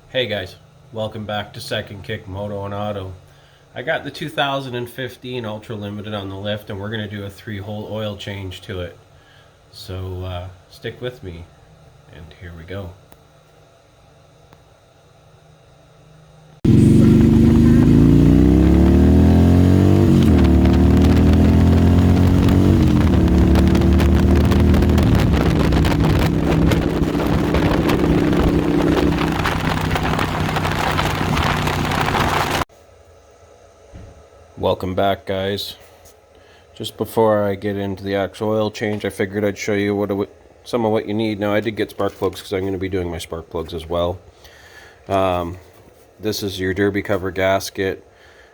Hey guys, welcome back to Second Kick Moto and Auto. I got the 2015 Ultra Limited on the lift and we're going to do a 3-hole oil change to it. So stick with me and here we go. Welcome back, guys. Just before I get into the actual oil change, I figured I'd show you some of what you need. Now, I did get spark plugs because I'm going to be doing my spark plugs as well. This is your derby cover gasket.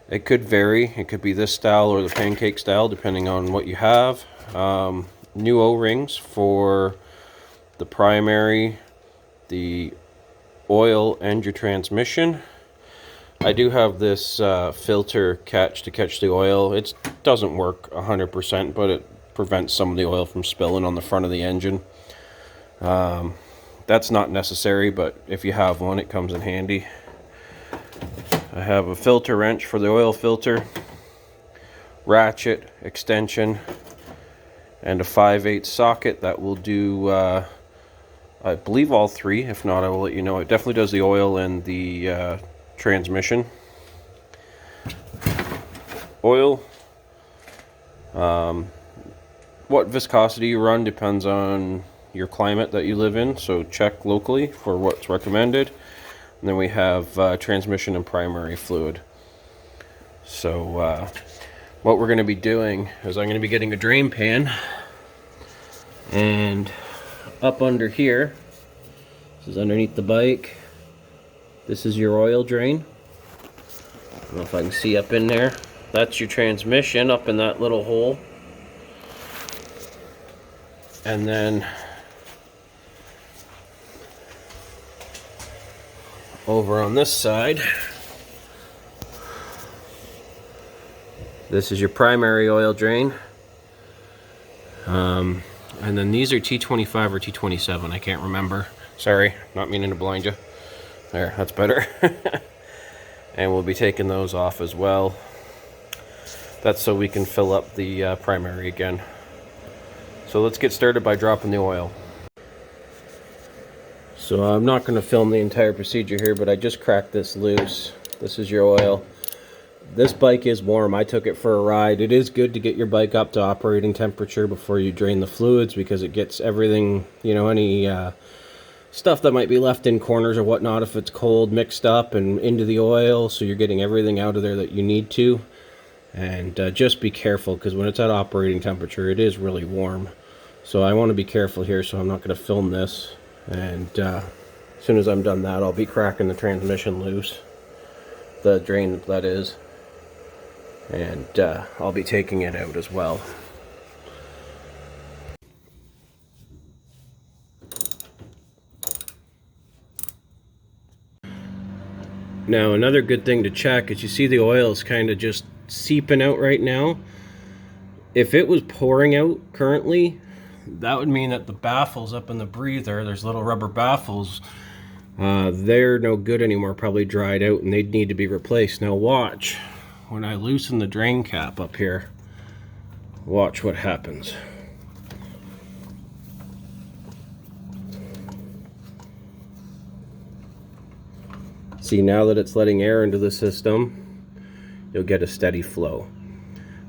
It could vary. It could be this style or the pancake style, depending on what you have. New O-rings for the primary, the oil, and your transmission. I do have this filter catch to catch the oil. It doesn't work 100%, but it prevents some of the oil from spilling on the front of the engine. That's not necessary, but if you have one, it comes in handy. I have a filter wrench for the oil filter, ratchet, extension, and a 5/8 socket that will do, I believe, all three. If not, I will let you know. It definitely does the oil and the transmission. Oil, what viscosity you run depends on your climate that you live in, so check locally for what's recommended. And then we have transmission and primary fluid. So what we're going to be doing is I'm going to be getting a drain pan, and up under here, this is underneath the bike. This is your oil drain. I don't know if I can see up in there. That's your transmission up in that little hole. And then over on this side, this is your primary oil drain. And then these are T25 or T27, I can't remember. Sorry, not meaning to blind you. There, that's better. And we'll be taking those off as well. That's so we can fill up the primary again. So let's get started by dropping the oil. So I'm not going to film the entire procedure here, but I just cracked this loose. This is your oil. This bike is warm. I took it for a ride. It is good to get your bike up to operating temperature before you drain the fluids, because it gets everything, you know, any stuff that might be left in corners or whatnot if it's cold mixed up and into the oil, so you're getting everything out of there that you need to. And just be careful, because when it's at operating temperature, it is really warm. So I want to be careful here, so I'm not going to film this. And as soon as I'm done that, I'll be cracking the transmission loose, the drain that is, and I'll be taking it out as well. Now, another good thing to check is, you see the oil is kind of just seeping out right now. If it was pouring out currently, that would mean that the baffles up in the breather, there's little rubber baffles, they're no good anymore, probably dried out, and they'd need to be replaced. Now watch, when I loosen the drain cap up here, watch what happens. See, now that it's letting air into the system, you'll get a steady flow.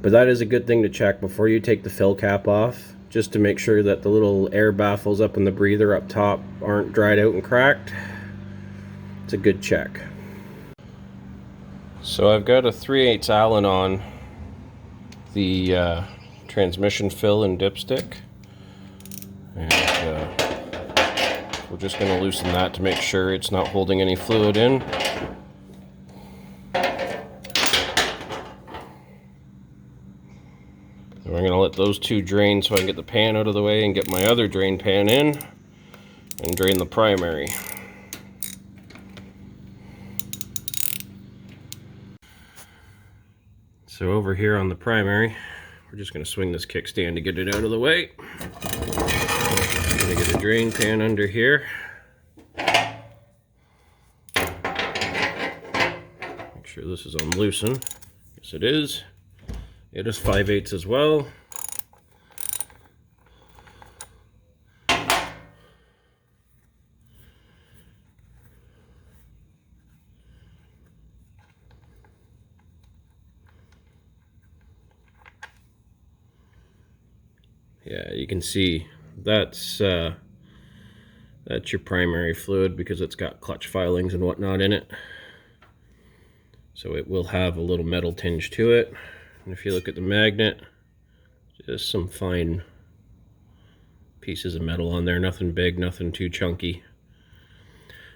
But that is a good thing to check before you take the fill cap off, just to make sure that the little air baffles up in the breather up top aren't dried out and cracked. It's a good check. So I've got a 3/8 Allen on the transmission fill in Dipstick. And we're just going to loosen that to make sure it's not holding any fluid in. And we're going to let those two drain so I can get the pan out of the way and get my other drain pan in and drain the primary. So over here on the primary, we're just going to swing this kickstand to get it out of the way. I'm going to get a drain pan under here. sure this is on loosen. Yes, it is. It is 5/8 as well. Yeah, you can see that's your primary fluid because it's got clutch filings and whatnot in it. So it will have a little metal tinge to it. And if you look at the magnet, just some fine pieces of metal on there, nothing big, nothing too chunky.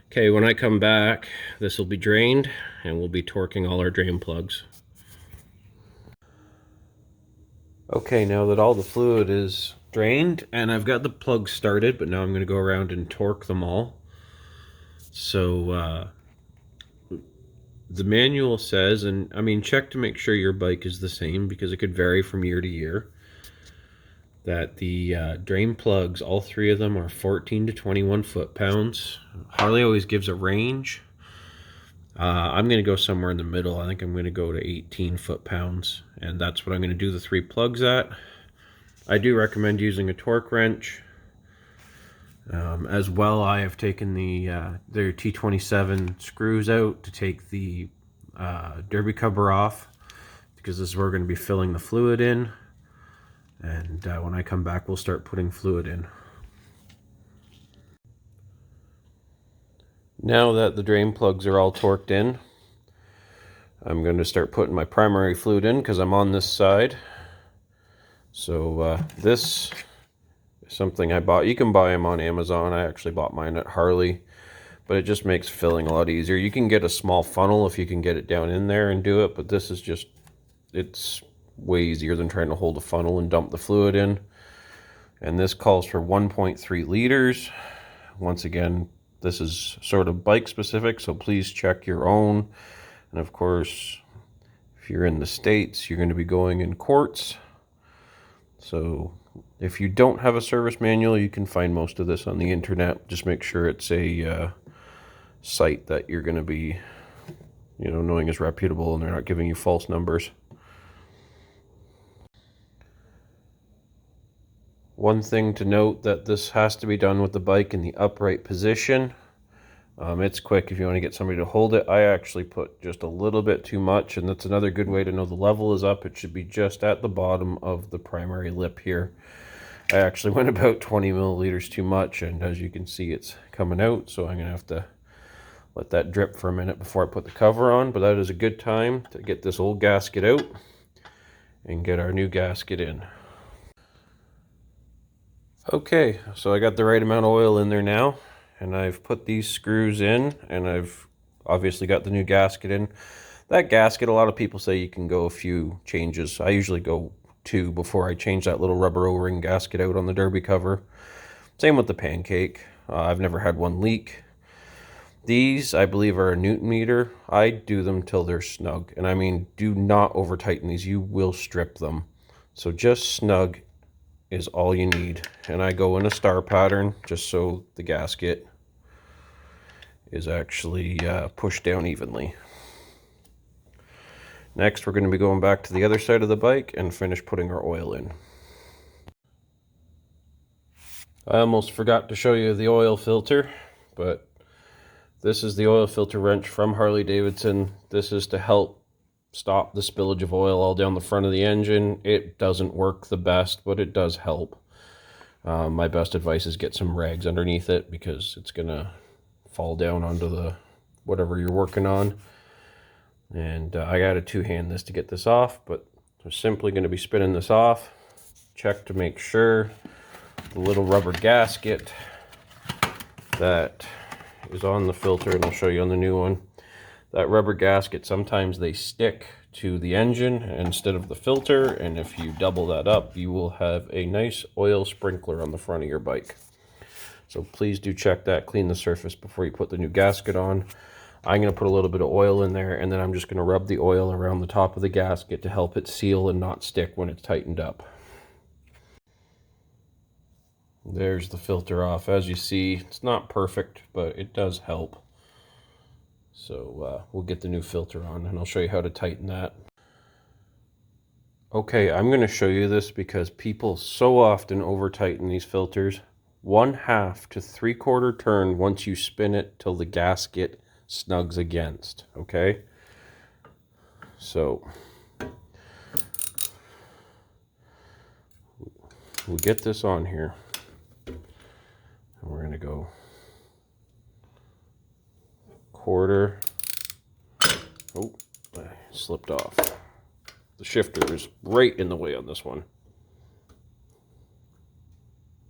Okay, when I come back, this will be drained and we'll be torquing all our drain plugs. Okay, now that all the fluid is drained and I've got the plugs started, but now I'm going to go around and torque them all. So the manual says, and I mean, check to make sure your bike is the same because it could vary from year to year, that the drain plugs, all three of them are 14 to 21 foot-pounds. Harley always gives a range. I'm going to go somewhere in the middle. I think I'm going to go to 18 foot-pounds, and that's what I'm going to do the 3 plugs at. I do recommend using a torque wrench. As well, I have taken their T27 screws out to take the derby cover off, because this is where we're going to be filling the fluid in. And when I come back, we'll start putting fluid in. Now that the drain plugs are all torqued in, I'm going to start putting my primary fluid in because I'm on this side. So this is something I bought. You can buy them on Amazon. I actually bought mine at Harley, but it just makes filling a lot easier. You can get a small funnel if you can get it down in there and do it, but this is just, it's way easier than trying to hold a funnel and dump the fluid in. And this calls for 1.3 liters. Once again, this is sort of bike specific, so please check your own. And of course, if you're in the States, you're going to be going in quarts. So if you don't have a service manual, you can find most of this on the internet. Just make sure it's a site that you're going to be, knowing is reputable and they're not giving you false numbers. One thing to note, that this has to be done with the bike in the upright position. It's quick if you want to get somebody to hold it. I actually put just a little bit too much, and that's another good way to know the level is up. It should be just at the bottom of the primary lip here. I actually went about 20 milliliters too much, and as you can see, it's coming out, so I'm going to have to let that drip for a minute before I put the cover on. But that is a good time to get this old gasket out and get our new gasket in. Okay, so I got the right amount of oil in there now, and I've put these screws in, and I've obviously got the new gasket in. That gasket, a lot of people say you can go a few changes. I usually go 2 before I change that little rubber O-ring gasket out on the derby cover. Same with the pancake. I've never had one leak. These, I believe, are a Newton meter. I do them till they're snug, and I mean, do not over tighten these. You will strip them. So just snug is all you need. And I go in a star pattern just so the gasket is actually pushed down evenly. Next, we're going to be going back to the other side of the bike and finish putting our oil in. I almost forgot to show you the oil filter, but this is the oil filter wrench from Harley Davidson. This is to help stop the spillage of oil all down the front of the engine. It doesn't work the best, but it does help. My best advice is get some rags underneath it because it's gonna fall down onto the whatever you're working on. And I got to two-hand this to get this off, but we're simply going to be spinning this off. Check to make sure the little rubber gasket that is on the filter, and I'll show you on the new one, that rubber gasket, sometimes they stick to the engine instead of the filter, and if you double that up, you will have a nice oil sprinkler on the front of your bike. So please do check that, clean the surface before you put the new gasket on. I'm going to put a little bit of oil in there, and then I'm just going to rub the oil around the top of the gasket to help it seal and not stick when it's tightened up. There's the filter off. As you see, it's not perfect, but it does help. So we'll get the new filter on, and I'll show you how to tighten that. Okay, I'm going to show you this because people so often over tighten these filters. 1/2 to 3/4 turn once you spin it till the gasket snugs against, okay? So we'll get this on here, and we're going to go 1/4. Oh, I slipped off. The shifter is right in the way on this one.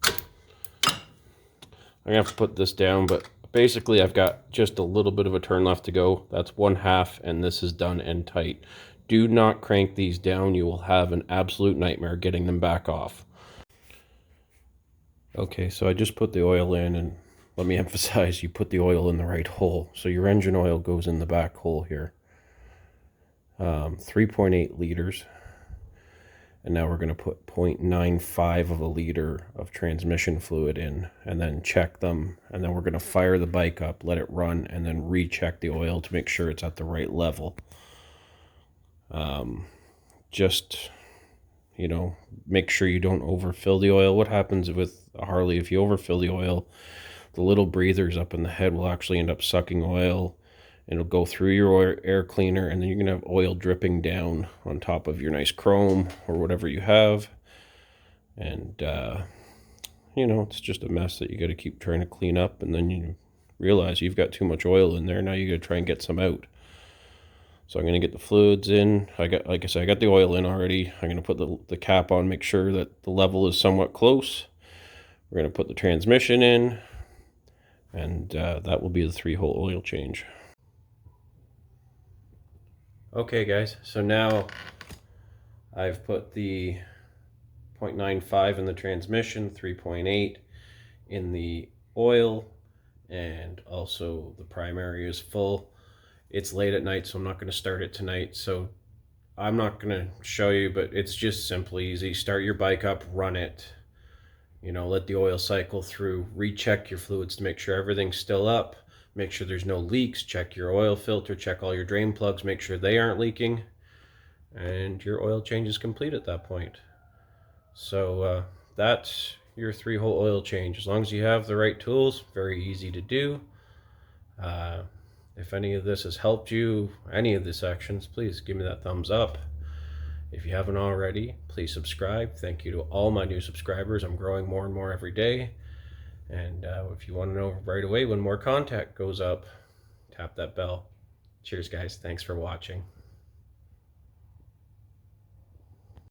I'm going to have to put this down, but basically I've got just a little bit of a turn left to go. That's 1/2, and this is done and tight. Do not crank these down. You will have an absolute nightmare getting them back off. Okay, so I just put the oil in, and let me emphasize, you put the oil in the right hole. So your engine oil goes in the back hole here. 3.8 liters. And now we're going to put 0.95 of a liter of transmission fluid in, and then check them. And then we're going to fire the bike up, let it run, and then recheck the oil to make sure it's at the right level. Just, you know, make sure you don't overfill the oil. What happens with a Harley, if you overfill the oil, the little breathers up in the head will actually end up sucking oil. It'll go through your air cleaner, and then you're going to have oil dripping down on top of your nice chrome or whatever you have. And, you know, it's just a mess that you got to keep trying to clean up. And then you realize you've got too much oil in there. Now you got to try and get some out. So I'm going to get the fluids in. Like I said, I got the oil in already. I'm going to put the cap on, make sure that the level is somewhat close. We're going to put the transmission in, and that will be the 3-hole oil change. Okay guys, so now I've put the 0.95 in the transmission, 3.8 in the oil, and also the primary is full. It's late at night, so I'm not going to start it tonight, so I'm not going to show you, but it's just simple, easy. Start your bike up, run it, you know, let the oil cycle through, recheck your fluids to make sure everything's still up. Make sure there's no leaks, check your oil filter, check all your drain plugs, make sure they aren't leaking, and your oil change is complete at that point. So that's your 3-hole oil change. As long as you have the right tools, very easy to do. If any of this has helped you, any of the sections, please give me that thumbs up. If you haven't already, please subscribe. Thank you to all my new subscribers. I'm growing more and more every day. And if you want to know right away when more content goes up, tap that bell. Cheers, guys. Thanks for watching.